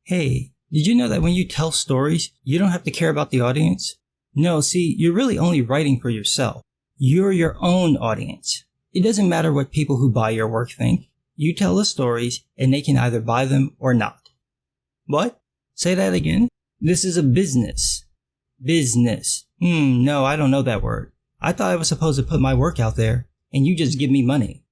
Hey, did you know that when you tell stories, you don't have to care about the audience? No, see, you're really only writing for yourself. You're your own audience. It doesn't matter what people who buy your work think. You tell the stories, and they can either buy them or not. What? Say that again? This is a business. Business. No, I don't know that word. I thought I was supposed to put my work out there, and you just give me money.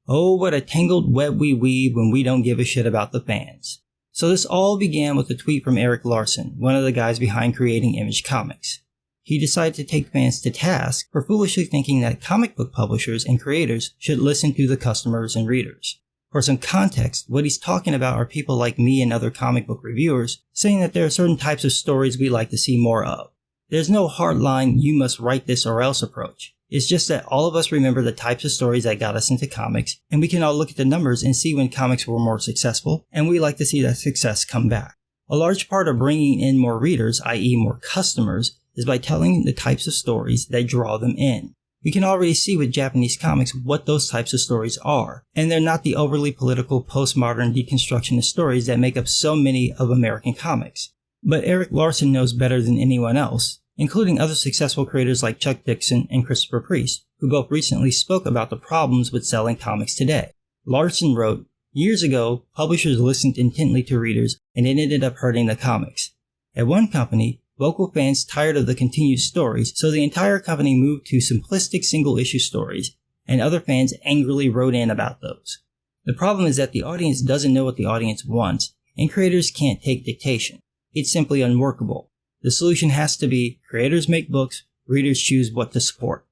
Oh, what a tangled web we weave when we don't give a shit about the fans. So this all began with a tweet from Erik Larsen, one of the guys behind creating Image Comics. He decided to take fans to task for foolishly thinking that comic book publishers and creators should listen to the customers and readers. For some context, what he's talking about are people like me and other comic book reviewers saying that there are certain types of stories we'd like to see more of. There's no hard line, you must write this or else approach. It's just that all of us remember the types of stories that got us into comics, and we can all look at the numbers and see when comics were more successful, and we like to see that success come back. A large part of bringing in more readers, i.e. more customers, is by telling the types of stories that draw them in. We can already see with Japanese comics what those types of stories are, and they're not the overly political postmodern deconstructionist stories that make up so many of American comics. But Erik Larsen knows better than anyone else, including other successful creators like Chuck Dixon and Christopher Priest, who both recently spoke about the problems with selling comics today. Larsen wrote, "Years ago, publishers listened intently to readers and it ended up hurting the comics. At one company, vocal fans tired of the continued stories, so the entire company moved to simplistic single-issue stories, and other fans angrily wrote in about those. The problem is that the audience doesn't know what the audience wants, and creators can't take dictation. It's simply unworkable. The solution has to be, creators make books, readers choose what to support."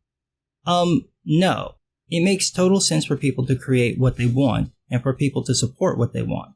No. It makes total sense for people to create what they want, and for people to support what they want.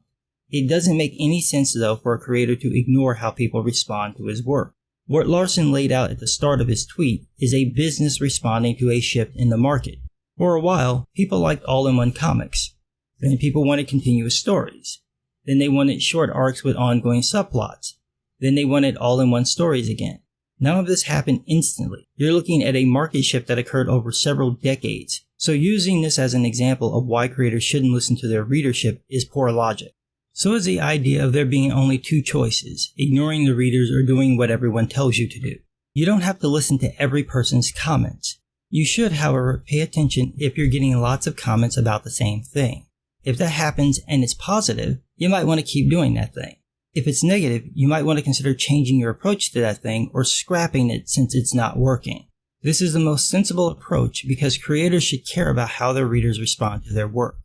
It doesn't make any sense though for a creator to ignore how people respond to his work. What Larsen laid out at the start of his tweet is a business responding to a shift in the market. For a while, people liked all-in-one comics. Then people wanted continuous stories. Then they wanted short arcs with ongoing subplots. Then they wanted all-in-one stories again. None of this happened instantly. You're looking at a market shift that occurred over several decades. So using this as an example of why creators shouldn't listen to their readership is poor logic. So is the idea of there being only two choices, ignoring the readers or doing what everyone tells you to do. You don't have to listen to every person's comments. You should, however, pay attention if you're getting lots of comments about the same thing. If that happens and it's positive, you might want to keep doing that thing. If it's negative, you might want to consider changing your approach to that thing or scrapping it since it's not working. This is the most sensible approach because creators should care about how their readers respond to their work.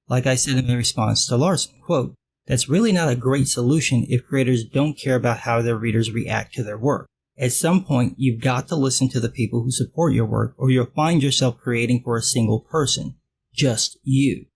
Like I said in my response to Larsen, quote, "That's really not a great solution if creators don't care about how their readers react to their work. At some point, you've got to listen to the people who support your work or you'll find yourself creating for a single person. Just you."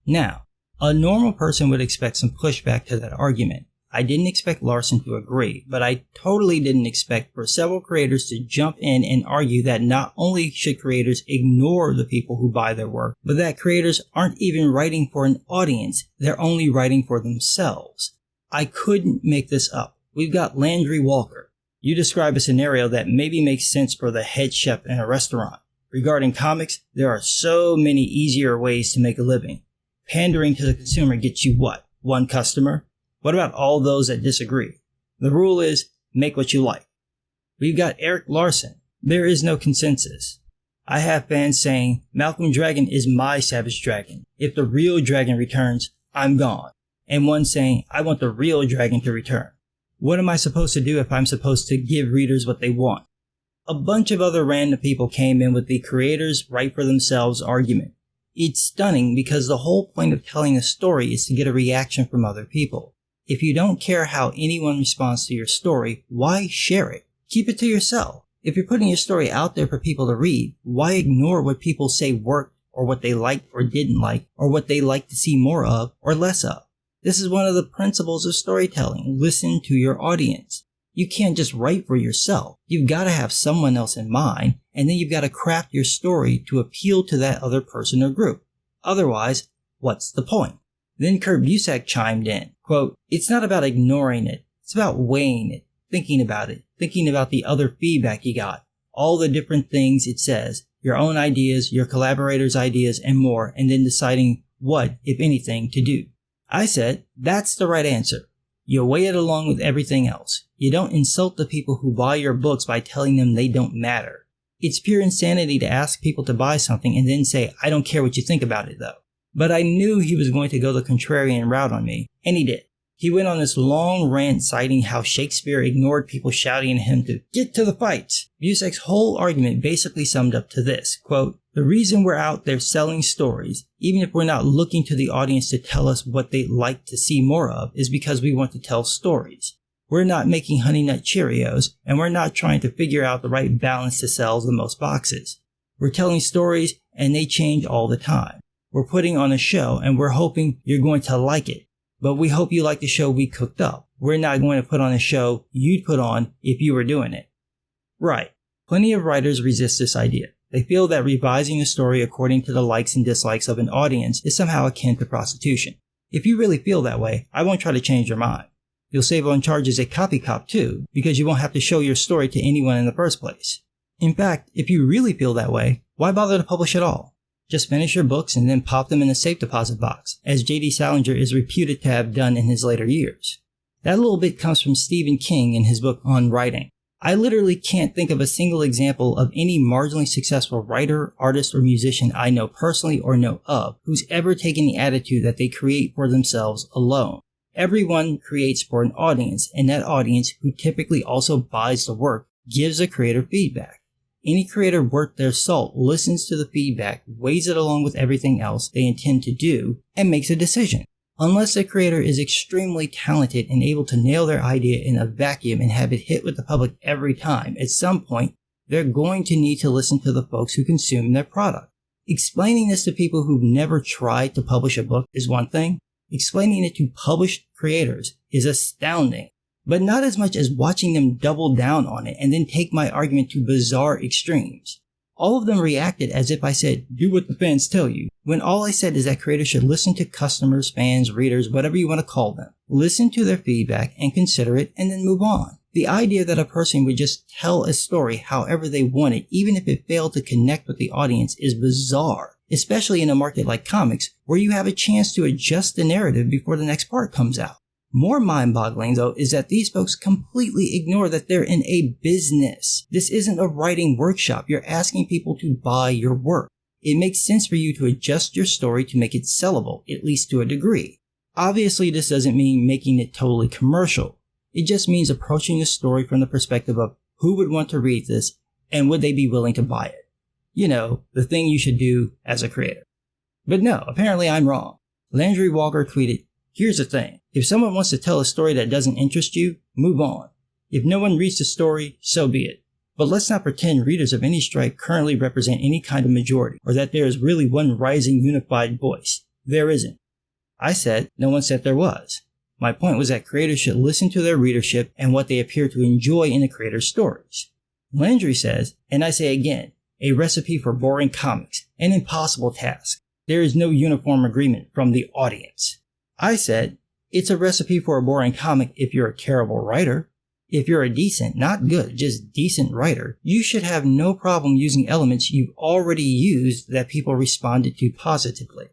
Now, a normal person would expect some pushback to that argument. I didn't expect Larsen to agree, but I totally didn't expect for several creators to jump in and argue that not only should creators ignore the people who buy their work, but that creators aren't even writing for an audience, they're only writing for themselves. I couldn't make this up. We've got Landry Walker. You describe a scenario that maybe makes sense for the head chef in a restaurant. Regarding comics, there are so many easier ways to make a living. Pandering to the consumer gets you what? One customer? What about all those that disagree? The rule is, make what you like. We've got Erik Larsen. There is no consensus. I have fans saying, "Malcolm Dragon is my Savage Dragon. If the real dragon returns, I'm gone." And one saying, "I want the real dragon to return." What am I supposed to do if I'm supposed to give readers what they want? A bunch of other random people came in with the creators write for themselves argument. It's stunning because the whole point of telling a story is to get a reaction from other people. If you don't care how anyone responds to your story, why share it? Keep it to yourself. If you're putting your story out there for people to read, why ignore what people say worked or what they liked or didn't like or what they like to see more of or less of? This is one of the principles of storytelling. Listen to your audience. You can't just write for yourself. You've got to have someone else in mind, and then you've got to craft your story to appeal to that other person or group. Otherwise, what's the point? Then Kurt Busiek chimed in, quote, "It's not about ignoring it. It's about weighing it, thinking about the other feedback you got, all the different things it says, your own ideas, your collaborators' ideas, and more, and then deciding what, if anything, to do. I said, that's the right answer. You weigh it along with everything else. You don't insult the people who buy your books by telling them they don't matter. It's pure insanity to ask people to buy something and then say, I don't care what you think about it though. But I knew he was going to go the contrarian route on me, and he did. He went on this long rant citing how Shakespeare ignored people shouting at him to get to the fight. Busek's whole argument basically summed up to this, quote, the reason we're out there selling stories, even if we're not looking to the audience to tell us what they'd like to see more of, is because we want to tell stories. We're not making Honey Nut Cheerios, and we're not trying to figure out the right balance to sell the most boxes. We're telling stories, and they change all the time. We're putting on a show, and we're hoping you're going to like it. But we hope you like the show we cooked up. We're not going to put on a show you'd put on if you were doing it. Right. Plenty of writers resist this idea. They feel that revising a story according to the likes and dislikes of an audience is somehow akin to prostitution. If you really feel that way, I won't try to change your mind. You'll save on charges at Copy Cop too, because you won't have to show your story to anyone in the first place. In fact, if you really feel that way, why bother to publish at all? Just finish your books and then pop them in a safe deposit box, as J.D. Salinger is reputed to have done in his later years. That little bit comes from Stephen King in his book On Writing. I literally can't think of a single example of any marginally successful writer, artist, or musician I know personally or know of who's ever taken the attitude that they create for themselves alone. Everyone creates for an audience, and that audience, who typically also buys the work, gives a creator feedback. Any creator worth their salt listens to the feedback, weighs it along with everything else they intend to do, and makes a decision. Unless the creator is extremely talented and able to nail their idea in a vacuum and have it hit with the public every time, at some point, they're going to need to listen to the folks who consume their product. Explaining this to people who've never tried to publish a book is one thing. Explaining it to published creators is astounding. But not as much as watching them double down on it and then take my argument to bizarre extremes. All of them reacted as if I said, do what the fans tell you, when all I said is that creators should listen to customers, fans, readers, whatever you want to call them. Listen to their feedback and consider it and then move on. The idea that a person would just tell a story however they want it, even if it failed to connect with the audience, is bizarre, especially in a market like comics, where you have a chance to adjust the narrative before the next part comes out. More mind-boggling, though, is that these folks completely ignore that they're in a business. This isn't a writing workshop. You're asking people to buy your work. It makes sense for you to adjust your story to make it sellable, at least to a degree. Obviously, this doesn't mean making it totally commercial. It just means approaching the story from the perspective of who would want to read this and would they be willing to buy it. You know, the thing you should do as a creator. But no, apparently I'm wrong. Landry Walker tweeted, here's the thing. If someone wants to tell a story that doesn't interest you, move on. If no one reads the story, so be it. But let's not pretend readers of any stripe currently represent any kind of majority, or that there is really one rising unified voice. There isn't. I said, no one said there was. My point was that creators should listen to their readership and what they appear to enjoy in the creator's stories. Landry says, and I say again, a recipe for boring comics, an impossible task. There is no uniform agreement from the audience. I said, it's a recipe for a boring comic if you're a terrible writer. If you're a decent, not good, just decent writer, you should have no problem using elements you've already used that people responded to positively.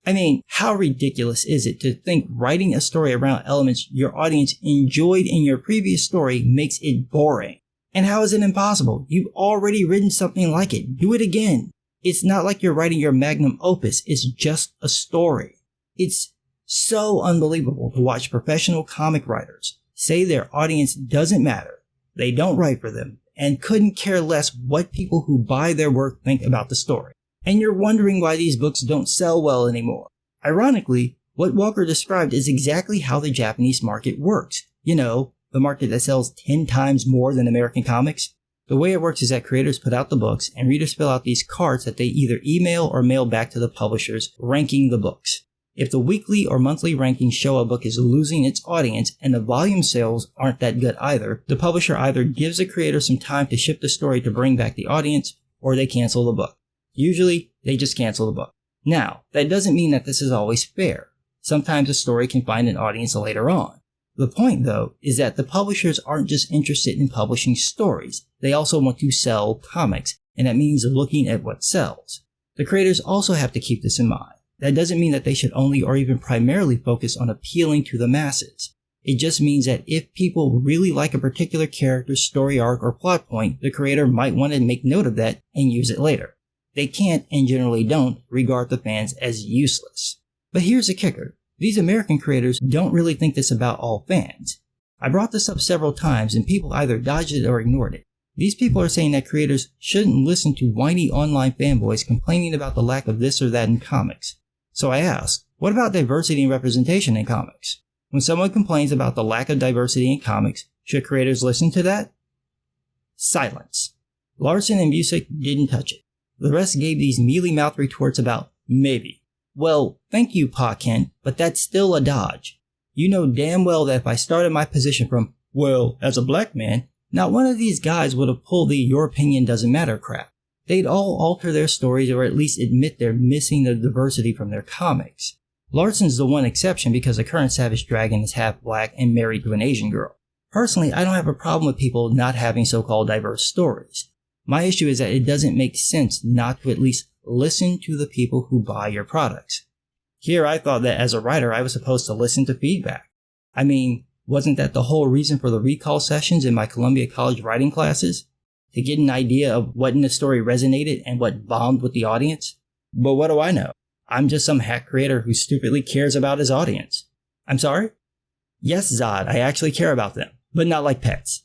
I mean, how ridiculous is it to think writing a story around elements your audience enjoyed in your previous story makes it boring? And how is it impossible? You've already written something like it. Do it again. It's not like you're writing your magnum opus. It's just a story. It's so unbelievable to watch professional comic writers say their audience doesn't matter, they don't write for them, and couldn't care less what people who buy their work think about the story. And you're wondering why these books don't sell well anymore. Ironically, what Walker described is exactly how the Japanese market works. You know, the market that sells 10 times more than American comics. The way it works is that creators put out the books and readers fill out these cards that they either email or mail back to the publishers, ranking the books. If the weekly or monthly rankings show a book is losing its audience and the volume sales aren't that good either, the publisher either gives the creator some time to ship the story to bring back the audience, or they cancel the book. Usually, they just cancel the book. Now, that doesn't mean that this is always fair. Sometimes a story can find an audience later on. The point, though, is that the publishers aren't just interested in publishing stories, they also want to sell comics, and that means looking at what sells. The creators also have to keep this in mind. That doesn't mean that they should only or even primarily focus on appealing to the masses. It just means that if people really like a particular character's story arc or plot point, the creator might want to make note of that and use it later. They can't, and generally don't, regard the fans as useless. But here's the kicker. These American creators don't really think this about all fans. I brought this up several times and people either dodged it or ignored it. These people are saying that creators shouldn't listen to whiny online fanboys complaining about the lack of this or that in comics. So I ask, what about diversity and representation in comics? When someone complains about the lack of diversity in comics, should creators listen to that? Silence. Larson and Busiek didn't touch it. The rest gave these mealy-mouthed retorts about maybe. Well, thank you, Pa Kent, but that's still a dodge. You know damn well that if I started my position from, well, as a black man, not one of these guys would have pulled the your opinion doesn't matter crap. They'd all alter their stories or at least admit they're missing the diversity from their comics. Larson's the one exception because the current Savage Dragon is half black and married to an Asian girl. Personally, I don't have a problem with people not having so-called diverse stories. My issue is that it doesn't make sense not to at least listen to the people who buy your products. Here I thought that as a writer I was supposed to listen to feedback. I mean, wasn't that the whole reason for the recall sessions in my Columbia College writing classes? To get an idea of what in the story resonated and what bombed with the audience? But what do I know? I'm just some hack creator who stupidly cares about his audience. I'm sorry? Yes, Zod, I actually care about them, but not like pets.